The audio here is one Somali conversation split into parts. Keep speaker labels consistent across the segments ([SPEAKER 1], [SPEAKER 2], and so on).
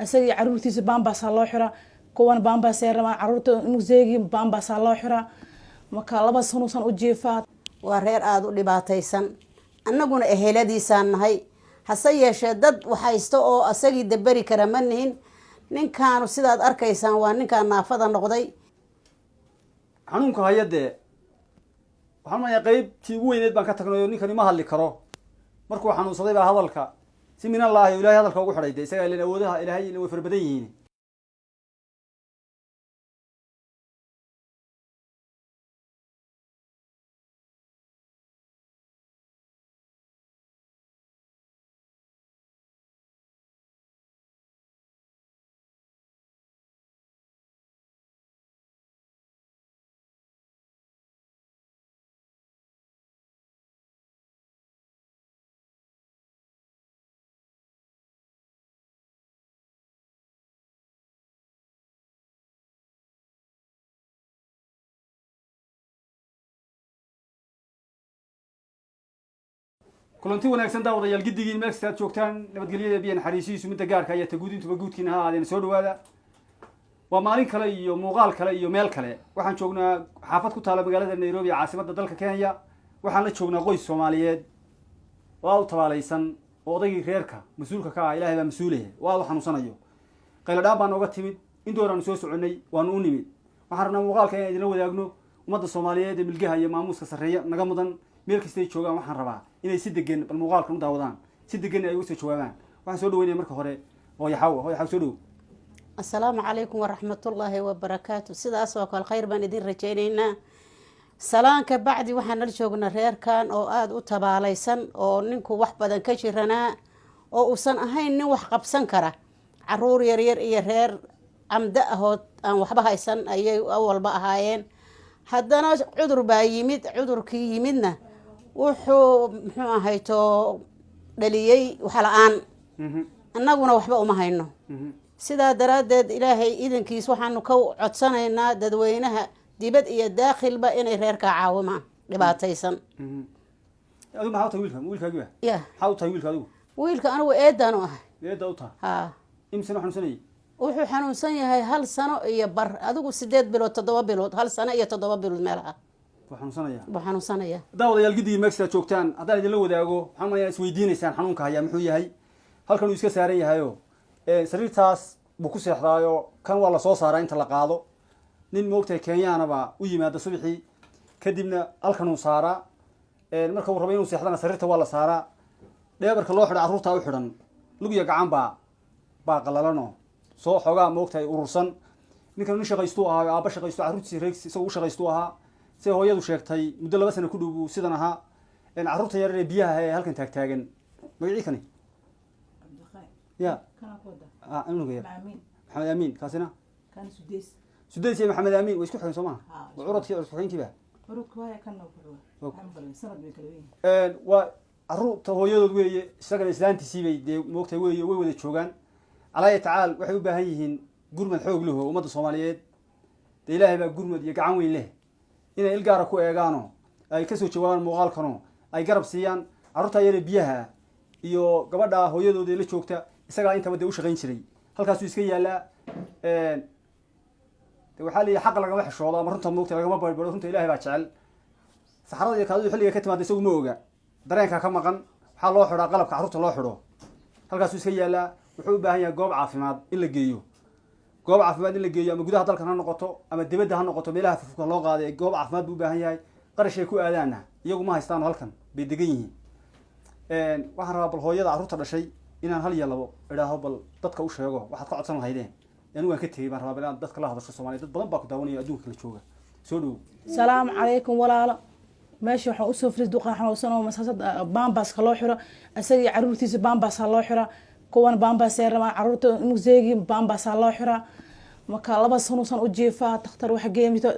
[SPEAKER 1] asagii caruurtiisa baambaasaa loo xiraa kuwan baambaasay rabaan caruurta museegi baambaasaa loo xiraa marka 2 sano san u jiifaa
[SPEAKER 2] waa reer aad u dhibaataysan annaguna eheladiisaan nahay hase yeeshee dad waxaysto oo asagii dabari kara ma nihin ninkaanu sidaad arkaysaan waa ninkaan naafada noqday
[SPEAKER 3] xanuunka hayadee waxaan maaya qaybtii ugu weyneed baan ka tagnay ninkani ma hadli karo markuu xanuunsaday baa hadalka si min allah ilaahay hadalka ugu xidhay isaga ilaa awoodaha ilaahay way farbadan yihiin kulanti wanaagsan daawadayaal giddigiin meel kasta aad joogtaan nabadgelyada biyo naxariisihiisu midda gaarka iyo taguudintuba guudkiina ha aadeen soo dhawaada waa maalin kale iyo muuqaal kale iyo meel kale waxaan joognaa xaafad ku taala magaalada Nairobi caasimadda dalka Kenya waxaan la joognaa qoys Soomaaliyeed oo u tabaalaysan oo odaygii reerka mas'uulka ka ah Ilaahay baa mas'uuliye waa uu xanuunsanayo qaylo dhaan baan uga timid in dooraan soo soconay waan u nimid waxaan rabnaa muuqaalka inaan idin wadaagno ummadda Soomaaliyeed ee milgaha iyo maamuuska sarreeya naga mudan meel kasta ay joogaan waxaan rabaa inay si degan bal muuqaalka u daawadaan si degan ay uga soo jawaabaan waxaan soo dhaweynaa marka hore hooyaxaw soo dhaw
[SPEAKER 2] assalaamu calaykum waraxmatullaahi wabarakaatu sidaas oo kale khayr baan idin rajaynaynaa salaanka bacdi waxaan la joognaa reerkan oo aada u tabaalaysan oo ninku wax badan ka jiranaa oo uusan ahayn nin wax qabsan kara caruur yaryar iyo reer camda ahood aan waxba haysan ayay awalba ahaayeen haddana cudur baa yimid cudurkii yimidna wuxuu muxuu ahayto dhaliyey wax la-aan annaguna waxba uma hayno sidaa daraaddeed ilaahay idankiis waxaanu ka codsanaynaa dadweynaha dibad iyo daakhilba inay reerkaa caawimaan dhibaataysan
[SPEAKER 3] adigu maxaa u tahay wiilkaagi ba
[SPEAKER 2] ya
[SPEAKER 3] maxaa u tahay wiilka adigu
[SPEAKER 2] wiilka anigu eedaan u ahay
[SPEAKER 3] eedda u tahay
[SPEAKER 2] haa
[SPEAKER 3] imsana xanuunsanayay
[SPEAKER 2] wuxuu xanuunsan yahay 1 sano iyo bar adigu 8 bilood 7 bilood 1 sano iyo 7 bilood meelaha
[SPEAKER 3] waa
[SPEAKER 2] xanuunsanaya
[SPEAKER 3] daawadayaal giddigiin meel kasta joogtaan haddaan idinla wadaago waxaan mayaa isweydiinaysaan xanuunka hayaa muxuu yahay halkan uu iska saaran yahayo sariirtaas buu ku seexdaayo kan waa la soo saaraa inta la qaado nin moogtahay kenyaanaba u yimaada subaxii kadibna halkan uu saaraa marka uu rabo inuu seexdana sariirta waa la saaraa dheebarka loo xidha carruurtaa u xidhan lugiya gacan baa qalalano soo xoogaa moogtahay urursan ninkan nin shaqaystuu ahaa aabba shaqaysto carruurtiisi reegsi isagoo u shaqaystuu ahaa se hooyadu sheegtay muddo 2 sano ku dhow buu sidan ahaa carruurta yaryar ee biyaha ee halkan taagtaagan magacii kani ya maxamed amiin kaasina sudays iyo maxamed amiin way isku xigeen soo maha waa curadkii cuskuxeyntiiba waa carruurta hooyadood weeye isagana islaantiisiibay dee moogtahay weeye way wada joogaan calaayi tacaal waxay u baahan yihiin gurmad xoog leho ummadda Soomaaliyeed dee ilaahay baa gurmad iyo gacan weyn leh inay il gaara ku eegaano ay kasoo jawaabaan muuqaalkano ay garab siiyaan carruurta yare biyaha iyo gabadha hooyadooda la joogta isagaa intaba dee u shaqayn jiray halkaasuu iska yaalaa de waxaa leeyahay xaqa lagama xishoodo ama runta moogta lagama barbaro runta ilaahay baa jecel saxarada iyo kaadidu xilliga ka timaada isagu ma oga dareenka ka maqan waxaa loo xidhaa qalabka carruurta loo xidho halkaasuu iska yaalaa wuxuu u baahan yahay goob caafimaad in la geeyo ama gudaha dalkan ha noqoto ama dibadda ha noqoto meelaha fufka loo qaaday goob caafimaad buu u baahan yahay qarashay ku aadaana iyagu ma haystaan halkan bay degan yihiin waxaan rabaa bal hooyada carruurta dhashay inaan 1 iyo 2 idhaaho bal dadka u sheego waxaad ka codsan lahaydeen anigu waan ka tegey baan rabaa inaan dadka la hadasho Soomaaliya dad badan baa ku daawanaya adduunka kala jooga soo dhaw
[SPEAKER 1] salaamu calaykum walaalo meesha waxaan usoo firis duqaan xanuunsan oo masaasad baambaaska loo xiro asagii caruurtiisa baambaasaa loo xiraa kuwan baambaasay rabaan caruurta museegi baambaasaa loo xiraa marka 2 sano san u jiifaa dhakhtar wax geemito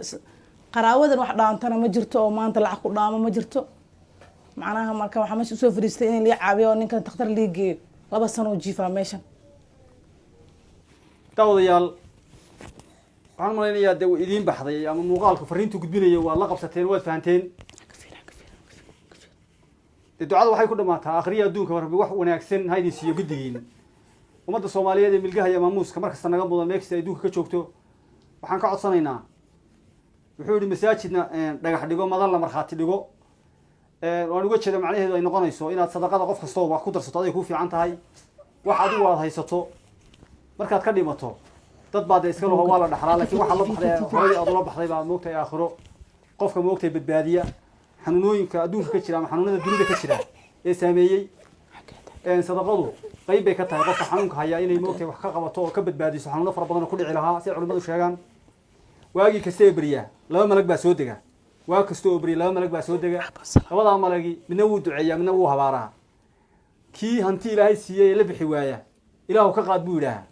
[SPEAKER 1] qaraawadan wax dhaantana ma jirto oo maanta lacag ku dhaamo ma jirto macnaha marka waxaan meesha usoo firiistay in la caabiyo ninkan dhakhtar la geeyo 2 sano u jiifaa meeshan
[SPEAKER 3] daawadayaal waxaan malaynayaa dee uu idiin baxday ama muuqaalku fariintu gudbinayo waa la qabsateen waad fahanteen dee ducada waxay ku dhamaataa akhriya adduunka rabbi wax wanaagsan ha idin siiyo guddigiin ummadda soomaaliyeed ee milgaha iyo maamuuska markasta naga mudan meekasta ay adduunka ka joogto waxaan ka codsanaynaa wuxuu yihi masaajidna dhagax dhigo madan la markhaati dhigo waan uga jeeda macnaheedu ay noqonayso inaad sadaqada qof kastoo wax ku darsato aday kuu fiican tahay wax adigu aad haysato markaad ka dhimato dad baa dee iska laho waa la dhaxlaa laakiin waxaa la baxday horay aad ula baxday baa moogtahay aakhiro qofka moogtahay badbaadiya xanuunooyinka adduunka ka jira ama xanuunada dunida ka jira ee saameeyey sadaqadu qayb bay ka tahay qofka xanuunka hayaa inay moogtahay wax ka qabato oo ka badbaadiso xanuuno fara badan oo ku dhici lahaa si culimmadu sheegaan waagii kasta ee beriyaa laba malag baa soo dega waag kasta oo beriya laba malag baa soo dega labadaa malagi midna wuu duceeyaa midna wuu habaaraa kii hanti ilaahay siiyey ee la bixi waaya ilaahu ka qaad buu yidhaahaa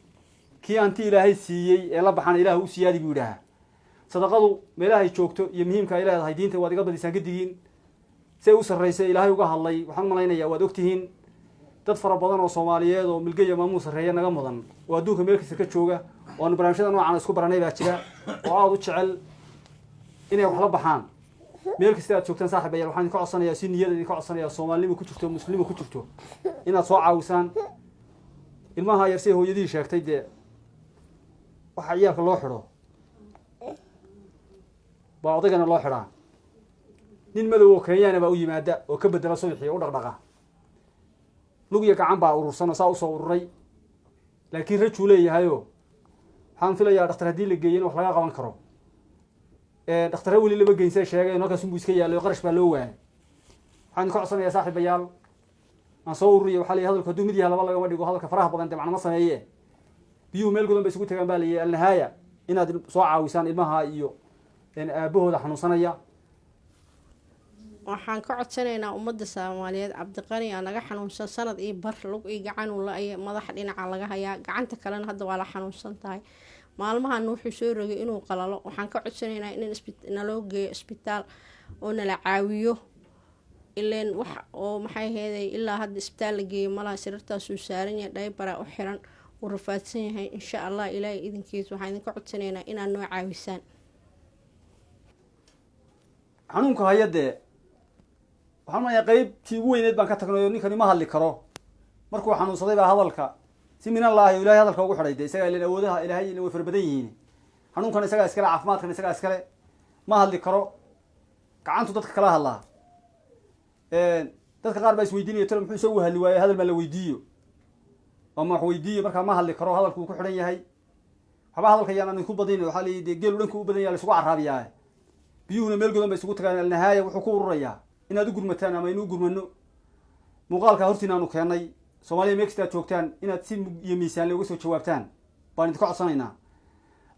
[SPEAKER 3] kii hanti ilaahay siiyey ee la baxana ilaahu u siyaadi buu yidhaahaa sadaqadu meelahay joogto iyo muhiimka ay leedahay diinta waad iga badisaan gedigiin say u sarraysay ilaahay uga hadlay waxaan malaynayaa waad ogtihiin dad fara badan oo soomaaliyeed oo milge iyo maamuus sarreeya naga mudan oo adduunka meel kasta ka jooga oo aanu barnaamijyada noocan isku baranay baa jira oo aada u jecel inay wax la baxaan meel kasta aad joogtaan saaxiibayaal waxaan idinka codsanayaa si niyada idinka codsanayaa soomaalinimo ku jirto muslimnimo ku jirto inaad soo caawisaan ilmaha yar say hooyadihii sheegtay dee waxa ciyaalka loo xidho baa odaygana loo xidhaa nin madow oo kenyaana baa u yimaada oo ka bedela subaxii u dhaqdhaqa lug iyo gacan baa urursan oo saa usoo ururay laakiin rajuu leeyahayo waxaan filayaa dhakhtar haddii la geeyo in wax laga qaban karo dhakhtarra weli lama geynsa sheegay halkaas unbuu iska yaallay oo qarash baa loo waayay waxaan idinka codsanayaa saaxiibayaal aan soo ururiya waxaa layihi hadalku hadduu mid yahay laba lagama dhigo hadalka faraha badan dee macnama sameeye biyuhu meel godan bay isugu tagaan baa layihi alnihaaya inaad soo caawisaan ilmaha iyo aabahooda xanuunsanaya
[SPEAKER 4] waxaan ka codsanaynaa ummadda soomaaliyeed cabdiqani aa naga xanuunsan sanad iyo bar lug iyo gacanuu la-aya madaxa dhinaca laga hayaa gacanta kalena hadda waa la xanuunsan tahay maalmahan wuxuu soo rogay inuu qalalo waxaan ka codsanaynaa in naloo geeyo isbitaal oo nala caawiyo ileen wax oo maxay heeday ilaa hadda isbitaal la geeyo malaha sariirtaasuu saaran yahay dhaybaraa u xiran uu rafaadsan yahay insha allah ilaahay idinkiis waxaan idinka codsanaynaa inaad noo caawisaan
[SPEAKER 3] xanuunka hayadee waxaan manayaa qaybtii ugu weyneed baan ka tagnay oo ninkani ma hadli karo markuu xanuunsaday baa hadalka si minallaahi ilahay hadalka ugu xidhay de isagaa ilen awoodaha ilaahay way fara badan yihiin xanuunkan isagaa iskale caafimaadkan isagaa iskale ma hadli karo gacantu dadka kala hadlaa dadka qaar baa isweydiinaya talo muxuu isagu hadli waaye hadal baa la weydiiyo ama wax weydiiyo markaa ma hadli karo hadalku uu ku xidhan yahay waxba hadalka yaan idinku badin waxaa la yidhi geelu dhanku u badan yaha la isugu caraabiyaa biyuhuna meel godan bay isugu tagaan alnihaaya wuxuu ku ururayaa inaad u gurmataan ama inuu gurmano muuqaalka hortiin aanu keennay soomaaliya meel kasta aad joogtaan inaad si iyo miisaanle uga soo jawaabtaan baan idinka codsanaynaa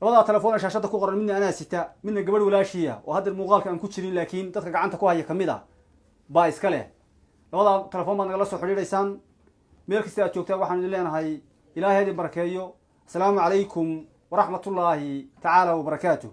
[SPEAKER 3] labadaa telefoon ee shaashadda ku qoran midna anaa sita midna gabadh walaashiya oo haddeer muuqaalka aan ku jirin laakiin dadka gacanta ku haya kamid a baa iska leh labadaa telefoon baad nagala soo xidhiidhaysaan meel kasta aad joogtaan waxaan idin leenahay ilaahay idin barakeeyo asalaamu calaykum waraxmatullaahi tacaala wabarakaatuh